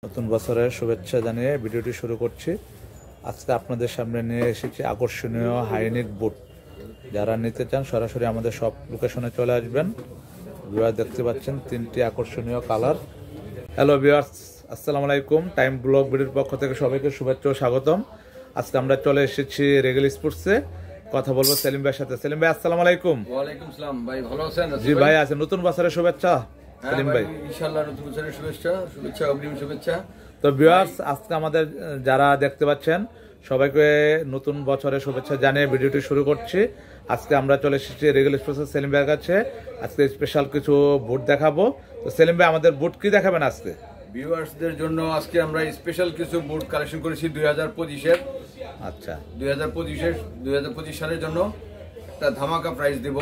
নতুন বছরের শুভেচ্ছা জানিয়ে ভিডিওটি শুরু করছি। আজকে আপনাদের সামনে নিয়ে এসেছি আকর্ষণীয় হাইনেক বুট। যারা নিতে চান সরাসরি আমাদের সব লোকেশনে চলে আসবেন। ভিউয়ার দেখতে পাচ্ছেন তিনটি আকর্ষণীয় কালার। হ্যালো ভিউয়ার্স, আসসালামু আলাইকুম। টাইম ব্লগ ভিডিওর পক্ষ থেকে সবাইকে শুভেচ্ছা ও স্বাগতম। আজকে আমরা চলে এসেছি রেগেল স্পোর্টসে। কথা বলবো সেলিম ভাইয়ের সাথে। সেলিম ভাই, আসসালামু আলাইকুম। ওয়ালাইকুম সালাম ভাই, ভালো আছেন? জি ভাই, আছে। নতুন বছরের শুভেচ্ছা সেলিম ভাই। ইনশাআল্লাহ নতুন বছরের শুভেচ্ছা অগ্রিম শুভেচ্ছা। তো ভিউয়ার্স, আজকে আমাদের যারা দেখতে পাচ্ছেন সবাইকে নতুন বছরের শুভেচ্ছা জানিয়ে ভিডিওটি শুরু করছি। আজকে আমরা চলে এসেছি রেগেল স্পোর্টসের সেলিম ভাইয়ের কাছে। আজকে স্পেশাল কিছু বুট দেখাবো। তো সেলিম ভাই, আমাদের বুট কি দেখাবেন আজকে? ভিউয়ার্সদের জন্য আজকে আমরা স্পেশাল কিছু বুট কালেকশন করেছি 2025-এর। আচ্ছা, 2025 সালের জন্য একটা ধামাকা প্রাইস দেব।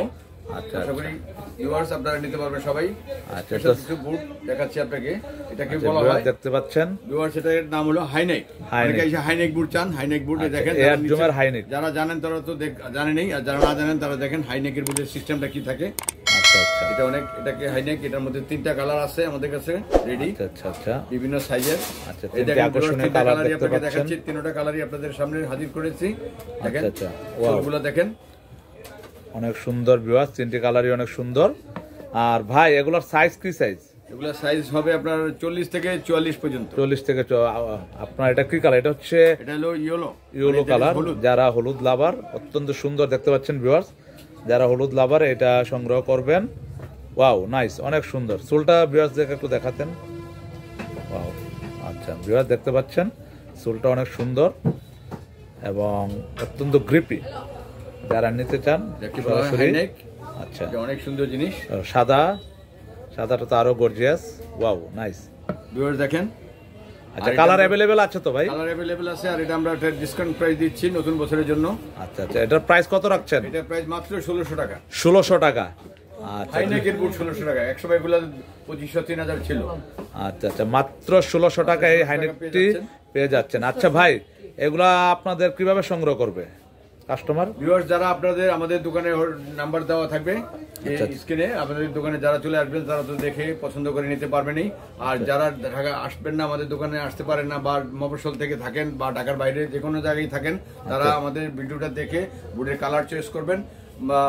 আচ্ছা, আশা করি ভিউয়ার্স আপনারা নিতে পারবেন সবাই। আচ্ছা, স্পেশাল কিছু বুট দেখাচ্ছি আপনাকে। এটাকে বলা হয়, দেখতে পাচ্ছেন ভিউয়ার্স, এটার নাম হলো হাইনেক। অনেকে এসে হাইনেক বুট চান। হাইনেক বুট দেখেন, যারা জানেন তারা তো জানেনই, আর যারা না জানেন তারা দেখেন হাইনেকের বুটের সিস্টেমটা কি থাকে। আচ্ছা আচ্ছা, এটাকে হাইনেক। এটার মধ্যে তিনটা কালার আছে আমাদের কাছে রেডি। আচ্ছা আচ্ছা, বিভিন্ন সাইজের। আচ্ছা, তিনটা আকর্ষণীয় কালার দেখতে পাচ্ছেন। দেখাচ্ছি তিনটা কালারই আপনাদের সামনে হাজির করেছি। দেখেন, আচ্ছা, ওয়াও, ওগুলো দেখেন, অনেক সুন্দর ভিউয়ার্স। তিনটি কালারই অনেক সুন্দর। আর ভাই, এগুলোর সাইজ কি সাইজ? এগুলো সাইজ হবে আপনার 40 থেকে 44 পর্যন্ত। 40 থেকে আপনার এটা কি কালার? এটা হচ্ছে এটা হলো ইয়েলো কালার। যারা হলুদ লাভার, অত্যন্ত সুন্দর দেখতে পাচ্ছেন ভিউয়ার্স। যারা হলুদ লাভার এটা সংগ্রহ করবেন। ওয়াও, নাইস, অনেক সুন্দর। সোলটা ভিউয়ার্স দেখে একটু দেখাতেন। ওয়াও, আচ্ছা ভিউয়ার্স দেখতে পাচ্ছেন সোলটা অনেক সুন্দর এবং অত্যন্ত গ্রিপি। যারা নিতে চান সরাসরি। আচ্ছা, অনেক সুন্দর জিনিস। সাদাটা তো আরো গর্জিয়াস। Wow, nice. ভিউয়ার্স দেখেন। আচ্ছা, কালার अवेलेबल আছে তো ভাই? কালার अवेलेबल আছে। আর এটা আমরা একটা ডিসকাউন্ট প্রাইস দিচ্ছি নতুন বছরের জন্য। আচ্ছা আচ্ছা, এটার প্রাইস কত রাখছেন? এটার প্রাইস মাত্র 1600 টাকা। 1600 টাকা। আচ্ছা, হাইনেকের বুট 1600 টাকা। 100 বাইগুলো 2500 3000 ছিল। আচ্ছা আচ্ছা, মাত্র 1600 টাকায় এই হাইনেকটি পেয়ে যাচ্ছেন। আচ্ছা ভাই, এগুলা আপনাদের কিভাবে সংগ্রহ করবে কাস্টমার? ভিউয়ার্স, যারা আপনাদের আমাদের দোকানে নাম্বার দেওয়া থাকবে স্ক্রিনে, আপনাদের দোকানে যারা চলে আসবেন তারা তো দেখে পছন্দ করে নিতে পারবেনই। আর যারা ঢাকা আসবেন না, আমাদের দোকানে আসতে পারেন না, বা মফস্বল থেকে থাকেন বা ঢাকার বাইরে যে কোনো জায়গায় থাকেন, তারা আমাদের ভিডিওটা দেখে বুটের কালার চয়েস করবেন, বা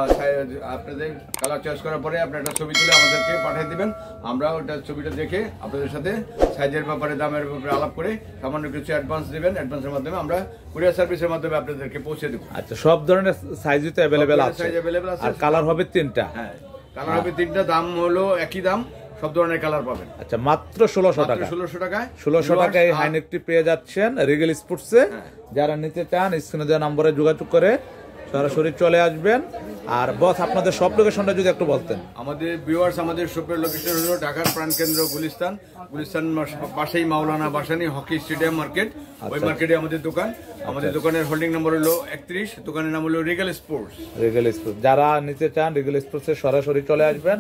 আপনাদের কালার চয়েস করার পরে আপনার একটা ছবি তুলে আমাদেরকে পাঠিয়ে দিবেন। আমরা ওটা ছবিটা দেখে আপনাদের সাথে সাইজের ব্যাপারে, দামের ব্যাপারে আলাপ করে সামান্য কিছু অ্যাডভান্স দেবেন। অ্যাডভান্সের মাধ্যমে আমরা কুরিয়ার সার্ভিসের মাধ্যমে আপনাদেরকে পৌঁছে দেবো। আচ্ছা, সব ধরনের সাইজই তো अवेलेबल আছে। আর কালার হবে তিনটা। হ্যাঁ, কালার হবে তিনটা। দাম হলো একই দাম, সব ধরনের কালার পাবেন। আচ্ছা, মাত্র 1600 টাকা। 1600 টাকায় 1600 টাকায় হাইনেকটি পেয়ে যাচ্ছেন রেগেল স্পোর্টসে। যারা নিতে চান স্ক্রিনে দেওয়া নম্বরে যোগাযোগ করে সরাসরি চলে আসবেন। আর বস, আপনাদের সব লোকেশনটা যদি একটু বলতেন। আমাদের ভিউয়ার্স, আমাদের শপের লোকেশন হলো ঢাকার প্রাণকেন্দ্র গুলিস্তান পাশেই মাওলানা ভাসানী হকি স্টেডিয়াম মার্কেট। ওই মার্কেটে আমাদের দোকান। আমাদের দোকানের হোল্ডিং নম্বর হলো 31। দোকানের নাম হলো রেগেল স্পোর্টস। রেগেল স্পোর্টস। যারা নিতে চান রেগেল স্পোর্টসে সরাসরি চলে আসবেন,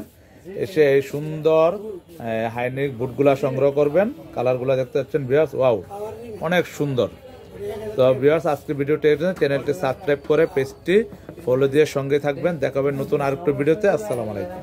এসে এই সুন্দর হাইনেক বুটগুলা সংগ্রহ করবেন। কালারগুলা দেখতে পাচ্ছেন ভিউয়ার্স। ওয়াও, অনেক সুন্দর। তো ভিউয়ার্স, আজকে ভিডিওটি চ্যানেলটি সাবস্ক্রাইব করে পেজটি ফলো দিয়ে সঙ্গে থাকবেন। দেখাবেন নতুন আরেকটা ভিডিওতে। আসসালামু আলাইকুম।